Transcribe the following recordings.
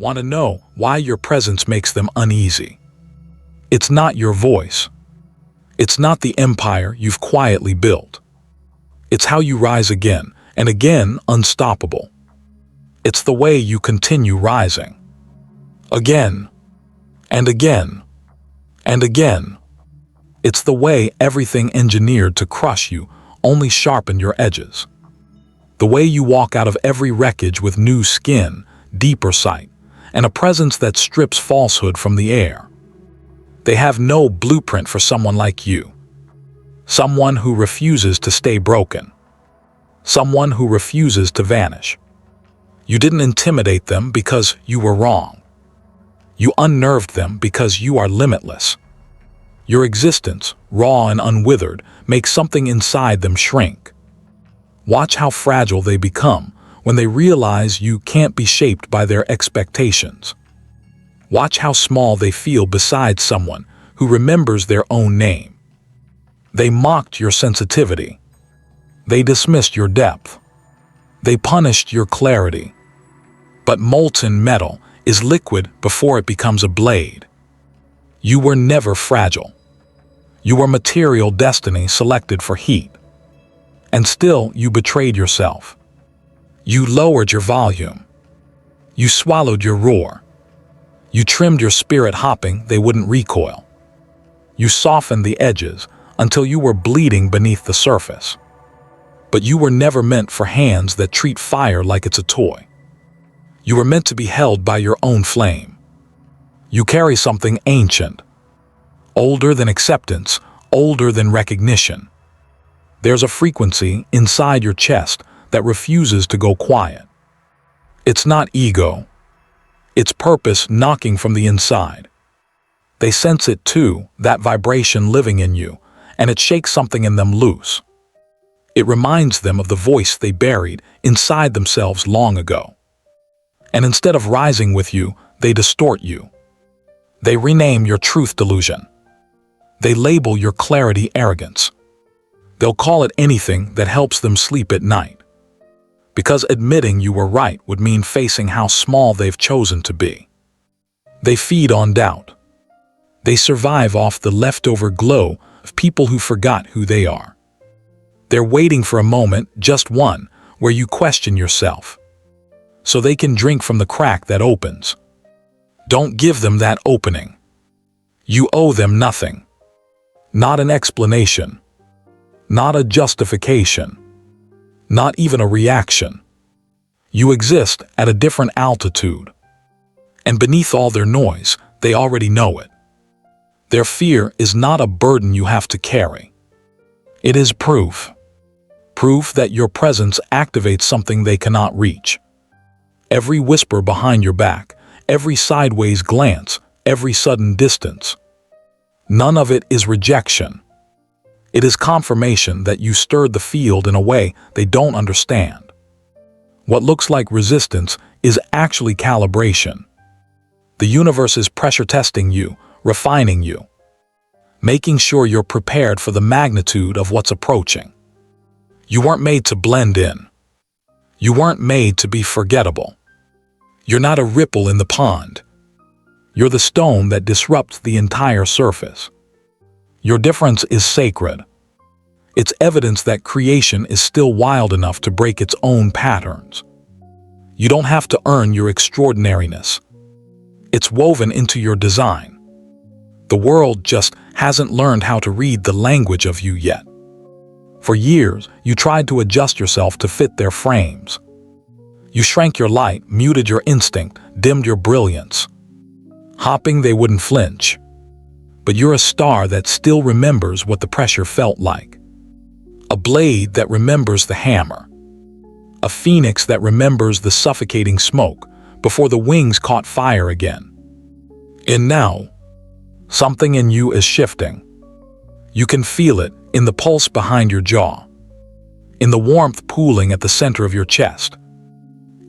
Want to know why your presence makes them uneasy? It's not your voice. It's not the empire you've quietly built. It's how you rise again and again, unstoppable. It's the way you continue rising. Again and again and again. It's the way everything engineered to crush you only sharpened your edges. The way you walk out of every wreckage with new skin, deeper sight, and a presence that strips falsehood from the air. They have no blueprint for someone like you. Someone who refuses to stay broken. Someone who refuses to vanish. You didn't intimidate them because you were wrong. You unnerved them because you are limitless. Your existence, raw and unwithered, makes something inside them shrink. Watch how fragile they become when they realize you can't be shaped by their expectations. Watch how small they feel beside someone who remembers their own name. They mocked your sensitivity. They dismissed your depth. They punished your clarity. But molten metal is liquid before it becomes a blade. You were never fragile. You were material destiny selected for heat. And still you betrayed yourself. You lowered your volume. You swallowed your roar. You trimmed your spirit hopping they wouldn't recoil. You softened the edges until you were bleeding beneath the surface. But you were never meant for hands that treat fire like it's a toy. You were meant to be held by your own flame. You carry something ancient, older than acceptance, older than recognition. There's a frequency inside your chest that refuses to go quiet. It's not ego. It's purpose knocking from the inside. They sense it too, that vibration living in you, and it shakes something in them loose. It reminds them of the voice they buried inside themselves long ago. And instead of rising with you, they distort you. They rename your truth delusion. They label your clarity arrogance. They'll call it anything that helps them sleep at night. Because admitting you were right would mean facing how small they've chosen to be. They feed on doubt. They survive off the leftover glow of people who forgot who they are. They're waiting for a moment, just one, where you question yourself, so they can drink from the crack that opens. Don't give them that opening. You owe them nothing. Not an explanation. Not a justification. Not even a reaction. You exist at a different altitude. And beneath all their noise, they already know it. Their fear is not a burden you have to carry. It is proof. Proof that your presence activates something they cannot reach. Every whisper behind your back, every sideways glance, every sudden distance. None of it is rejection. It is confirmation that you stirred the field in a way they don't understand. What looks like resistance is actually calibration. The universe is pressure testing you, refining you, making sure you're prepared for the magnitude of what's approaching. You weren't made to blend in. You weren't made to be forgettable. You're not a ripple in the pond. You're the stone that disrupts the entire surface. Your difference is sacred. It's evidence that creation is still wild enough to break its own patterns. You don't have to earn your extraordinariness. It's woven into your design. The world just hasn't learned how to read the language of you yet. For years, you tried to adjust yourself to fit their frames. You shrank your light, muted your instinct, dimmed your brilliance. Hopping, they wouldn't flinch. But you're a star that still remembers what the pressure felt like. A blade that remembers the hammer. A phoenix that remembers the suffocating smoke before the wings caught fire again. And now, something in you is shifting. You can feel it in the pulse behind your jaw, in the warmth pooling at the center of your chest,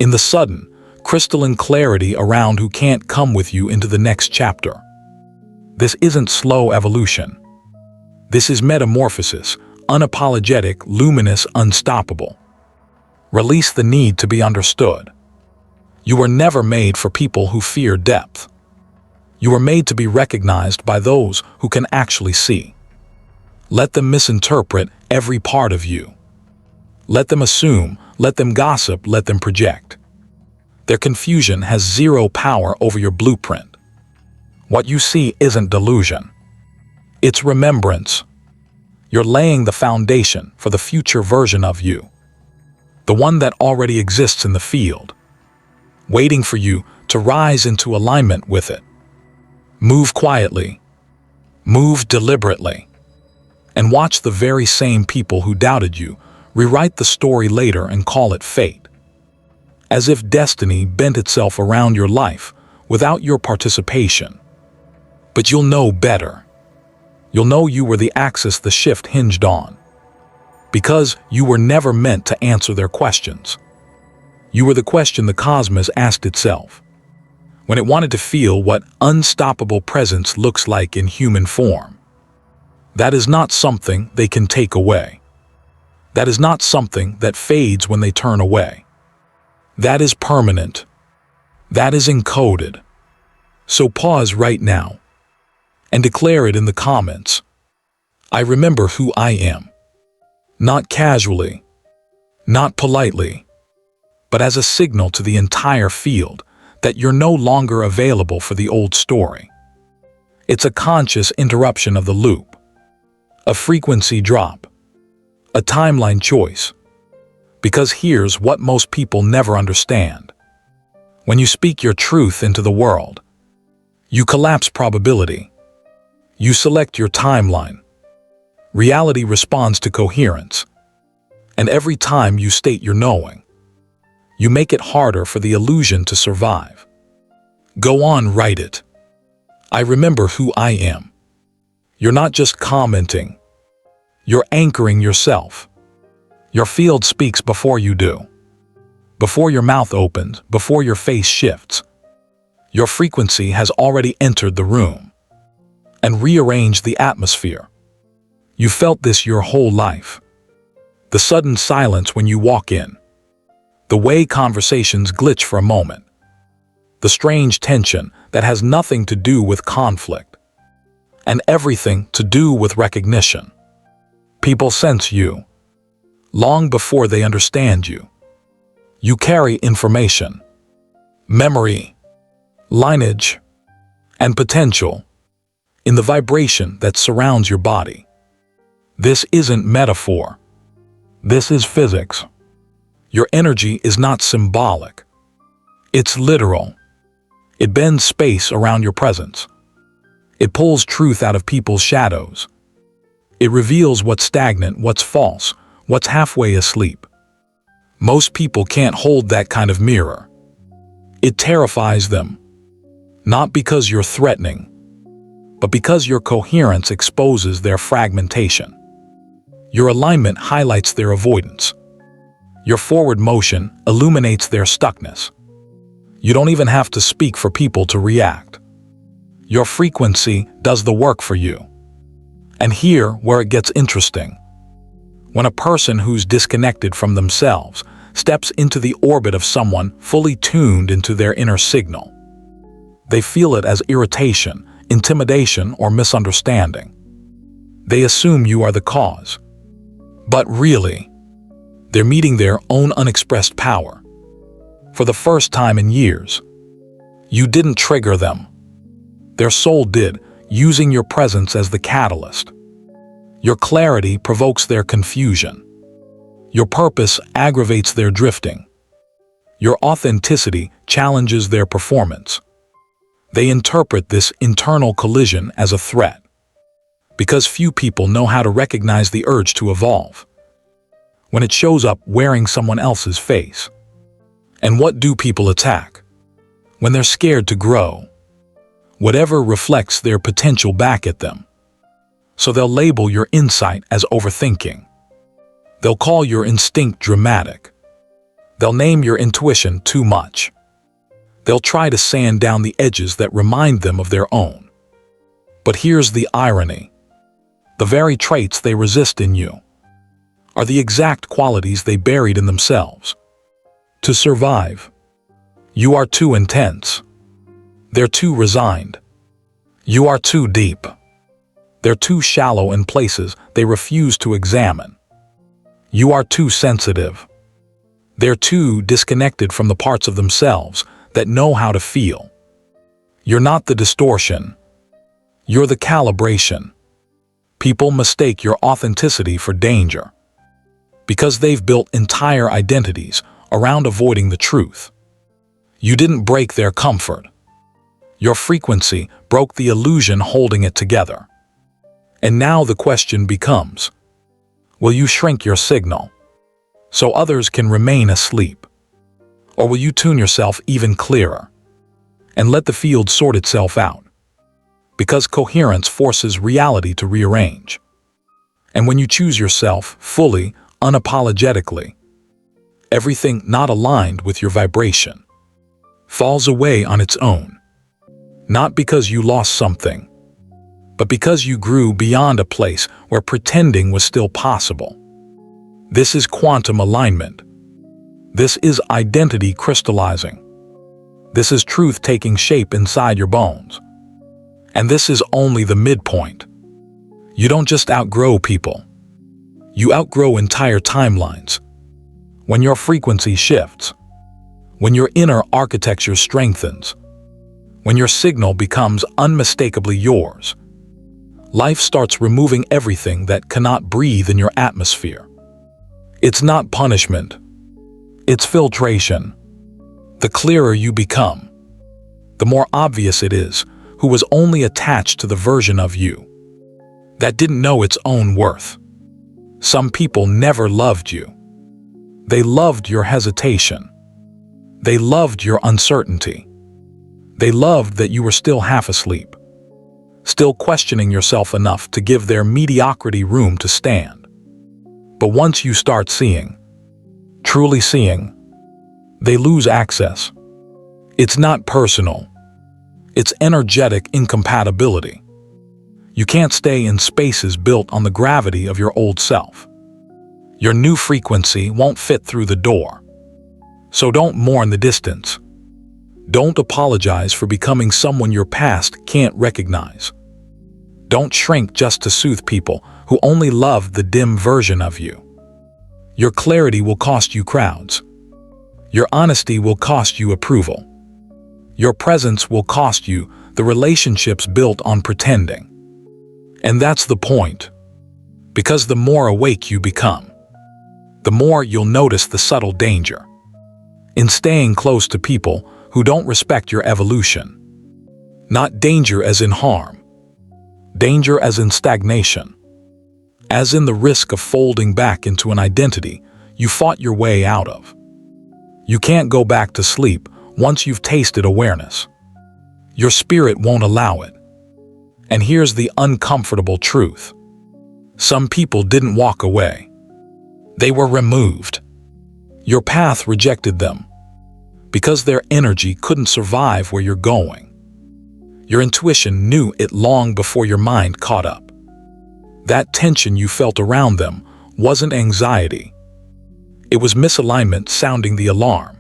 in the sudden, crystalline clarity around who can't come with you into the next chapter. This isn't slow evolution. This is metamorphosis, unapologetic, luminous, unstoppable. Release the need to be understood. You were never made for people who fear depth. You were made to be recognized by those who can actually see. Let them misinterpret every part of you. Let them assume, let them gossip, let them project. Their confusion has zero power over your blueprint. What you see isn't delusion. It's remembrance. You're laying the foundation for the future version of you. The one that already exists in the field, waiting for you to rise into alignment with it. Move quietly. Move deliberately. And watch the very same people who doubted you rewrite the story later and call it fate. As if destiny bent itself around your life without your participation. But you'll know better. You'll know you were the axis the shift hinged on. Because you were never meant to answer their questions. You were the question the cosmos asked itself when it wanted to feel what unstoppable presence looks like in human form. That is not something they can take away. That is not something that fades when they turn away. That is permanent. That is encoded. So pause right now and declare it in the comments. I remember who I am. Not casually, not politely, but as a signal to the entire field that you're no longer available for the old story. It's a conscious interruption of the loop, a frequency drop, a timeline choice. Because here's what most people never understand. When you speak your truth into the world, you collapse probability. You select your timeline. Reality responds to coherence. And every time you state your knowing, you make it harder for the illusion to survive. Go on, write it. I remember who I am. You're not just commenting. You're anchoring yourself. Your field speaks before you do. Before your mouth opens, before your face shifts. Your frequency has already entered the room and rearranged the atmosphere. You felt this your whole life. The sudden silence when you walk in. The way conversations glitch for a moment. The strange tension that has nothing to do with conflict and everything to do with recognition. People sense you long before they understand you. You carry information, memory, lineage, and potential in the vibration that surrounds your body. This isn't metaphor. This is physics. Your energy is not symbolic. It's literal. It bends space around your presence. It pulls truth out of people's shadows. It reveals what's stagnant, what's false, what's halfway asleep. Most people can't hold that kind of mirror. It terrifies them. Not because you're threatening, but because your coherence exposes their fragmentation. Your alignment highlights their avoidance. Your forward motion illuminates their stuckness. You don't even have to speak for people to react. Your frequency does the work for you. And here where it gets interesting. When a person who's disconnected from themselves steps into the orbit of someone fully tuned into their inner signal, they feel it as irritation, intimidation, or misunderstanding. They assume you are the cause. But really, they're meeting their own unexpressed power. For the first time in years, you didn't trigger them. Their soul did, using your presence as the catalyst. Your clarity provokes their confusion. Your purpose aggravates their drifting. Your authenticity challenges their performance. They interpret this internal collision as a threat. Because few people know how to recognize the urge to evolve when it shows up wearing someone else's face. And what do people attack? When they're scared to grow. Whatever reflects their potential back at them. So they'll label your insight as overthinking. They'll call your instinct dramatic. They'll name your intuition too much. They'll try to sand down the edges that remind them of their own. But here's the irony. The very traits they resist in you are the exact qualities they buried in themselves. To survive, You are too intense. They're too resigned. You are too deep. They're too shallow in places they refuse to examine. You are too sensitive. They're too disconnected from the parts of themselves that know how to feel. You're not the distortion. You're the calibration. People mistake your authenticity for danger because they've built entire identities around avoiding the truth. You didn't break their comfort. Your frequency broke the illusion holding it together. And now the question becomes, will you shrink your signal so others can remain asleep? Or will you tune yourself even clearer and let the field sort itself out? Because coherence forces reality to rearrange. And when you choose yourself fully, unapologetically, everything not aligned with your vibration falls away on its own. Not because you lost something, but because you grew beyond a place where pretending was still possible. This is quantum alignment. This is identity crystallizing. This is truth taking shape inside your bones. And this is only the midpoint. You don't just outgrow people. You outgrow entire timelines. When your frequency shifts, when your inner architecture strengthens, when your signal becomes unmistakably yours, life starts removing everything that cannot breathe in your atmosphere. It's not punishment. It's filtration. The clearer you become, the more obvious it is who was only attached to the version of you that didn't know its own worth. Some people never loved you. They loved your hesitation. They loved your uncertainty. They loved that you were still half asleep, still questioning yourself enough to give their mediocrity room to stand. But once you start seeing, truly seeing, they lose access. It's not personal. It's energetic incompatibility. You can't stay in spaces built on the gravity of your old self. Your new frequency won't fit through the door. So don't mourn the distance. Don't apologize for becoming someone your past can't recognize. Don't shrink just to soothe people who only love the dim version of you. Your clarity will cost you crowds. Your honesty will cost you approval. Your presence will cost you the relationships built on pretending. And that's the point. Because the more awake you become, the more you'll notice the subtle danger in staying close to people who don't respect your evolution. Not danger as in harm, danger as in stagnation, as in the risk of folding back into an identity you fought your way out of. You can't go back to sleep once you've tasted awareness. Your spirit won't allow it. And here's the uncomfortable truth. Some people didn't walk away. They were removed. Your path rejected them because their energy couldn't survive where you're going. Your intuition knew it long before your mind caught up. That tension you felt around them wasn't anxiety. It was misalignment sounding the alarm.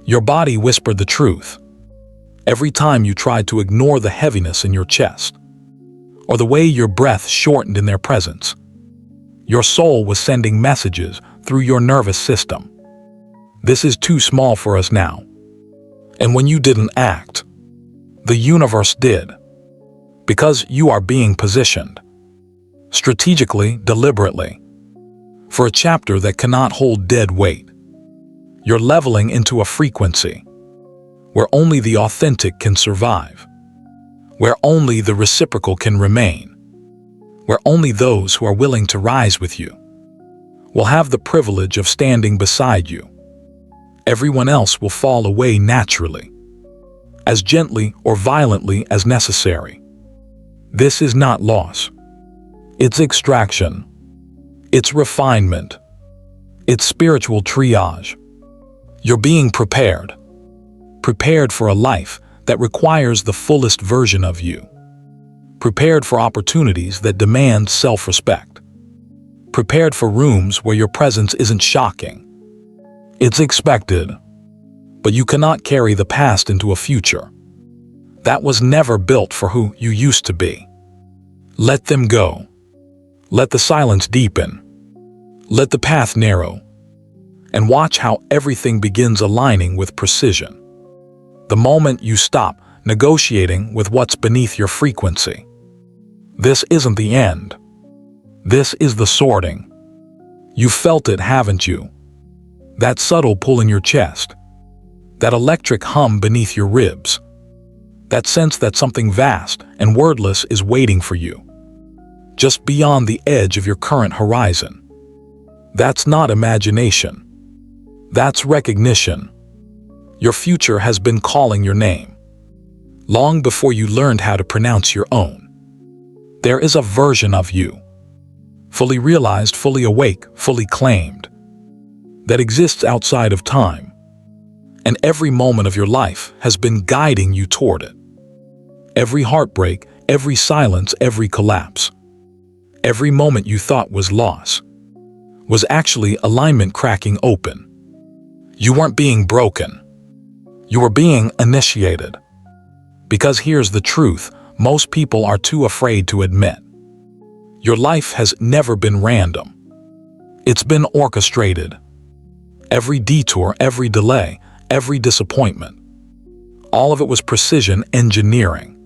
Your body whispered the truth every time you tried to ignore the heaviness in your chest, or the way your breath shortened in their presence. Your soul was sending messages through your nervous system. This is too small for us now. And when you didn't act, the universe did. Because you are being positioned, strategically, deliberately, for a chapter that cannot hold dead weight. You're leveling into a frequency where only the authentic can survive, where only the reciprocal can remain, where only those who are willing to rise with you will have the privilege of standing beside you. Everyone else will fall away naturally, as gently or violently as necessary. This is not loss. It's extraction. It's refinement. It's spiritual triage. You're being prepared for a life that requires the fullest version of you. Prepared for opportunities that demand self-respect. Prepared for rooms where your presence isn't shocking. It's expected, But you cannot carry the past into a future. That was never built for who you used to be. Let them go. Let the silence deepen. Let the path narrow. And watch how everything begins aligning with precision. The moment you stop negotiating with what's beneath your frequency. This isn't the end. This is the sorting. You've felt it, haven't you? That subtle pull in your chest. That electric hum beneath your ribs. That sense that something vast and wordless is waiting for you, just beyond the edge of your current horizon. That's not imagination. That's recognition. Your future has been calling your name, long before you learned how to pronounce your own. There is a version of you, fully realized, fully awake, fully claimed, that exists outside of time, and every moment of your life has been guiding you toward it. Every heartbreak, every silence, every collapse, every moment you thought was loss, was actually alignment cracking open. You weren't being broken. You were being initiated. Because here's the truth, most people are too afraid to admit. Your life has never been random. It's been orchestrated. Every detour, every delay, every disappointment, all of it was precision engineering,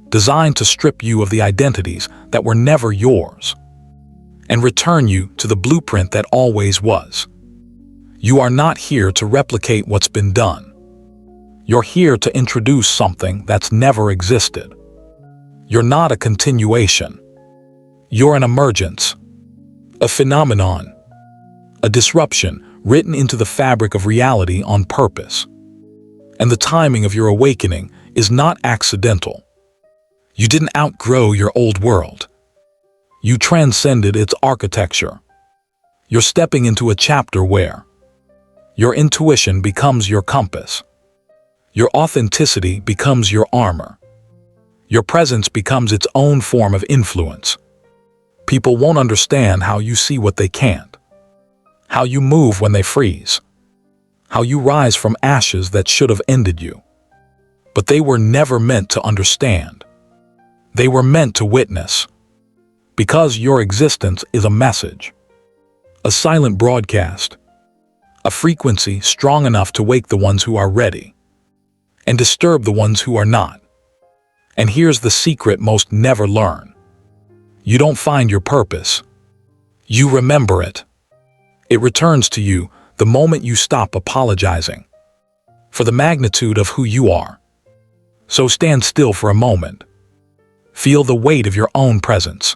designed to strip you of the identities that were never yours and return you to the blueprint that always was. You are not here to replicate what's been done. You're here to introduce something that's never existed. You're not a continuation. You're an emergence, a phenomenon, a disruption written into the fabric of reality on purpose. And the timing of your awakening is not accidental. You didn't outgrow your old world. You transcended its architecture. You're stepping into a chapter where your intuition becomes your compass. Your authenticity becomes your armor. Your presence becomes its own form of influence. People won't understand how you see what they can't, how you move when they freeze, how you rise from ashes that should have ended you. But they were never meant to understand. They were meant to witness. Because your existence is a message, a silent broadcast, a frequency strong enough to wake the ones who are ready and disturb the ones who are not. And here's the secret most never learn. You don't find your purpose. You remember it. It returns to you the moment you stop apologizing for the magnitude of who you are. So stand still for a moment. Feel the weight of your own presence.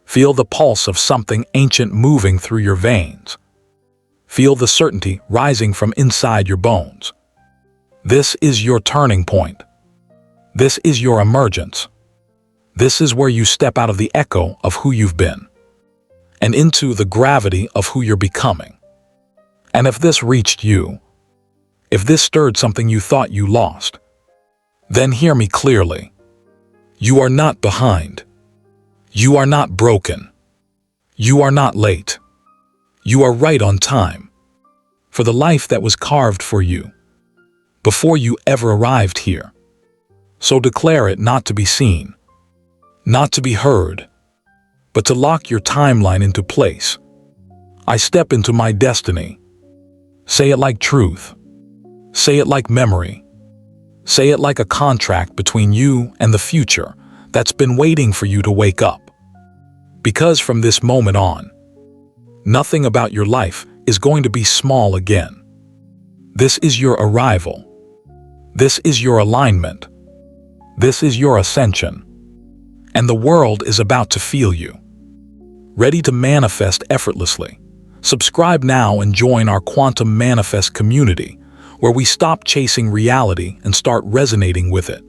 Feel the pulse of something ancient moving through your veins. Feel the certainty rising from inside your bones. This is your turning point. This is your emergence. This is where you step out of the echo of who you've been and into the gravity of who you're becoming. And if this reached you, if this stirred something you thought you lost, then hear me clearly. You are not behind. You are not broken. You are not late. You are right on time for the life that was carved for you before you ever arrived here. So declare it not to be seen, not to be heard, but to lock your timeline into place. I step into my destiny. Say it like truth. Say it like memory. Say it like a contract between you and the future that's been waiting for you to wake up. Because from this moment on, nothing about your life is going to be small again. This is your arrival. This is your alignment. This is your ascension. And the world is about to feel you, ready to manifest effortlessly. Subscribe now and join our Quantum Manifest community, where we stop chasing reality and start resonating with it.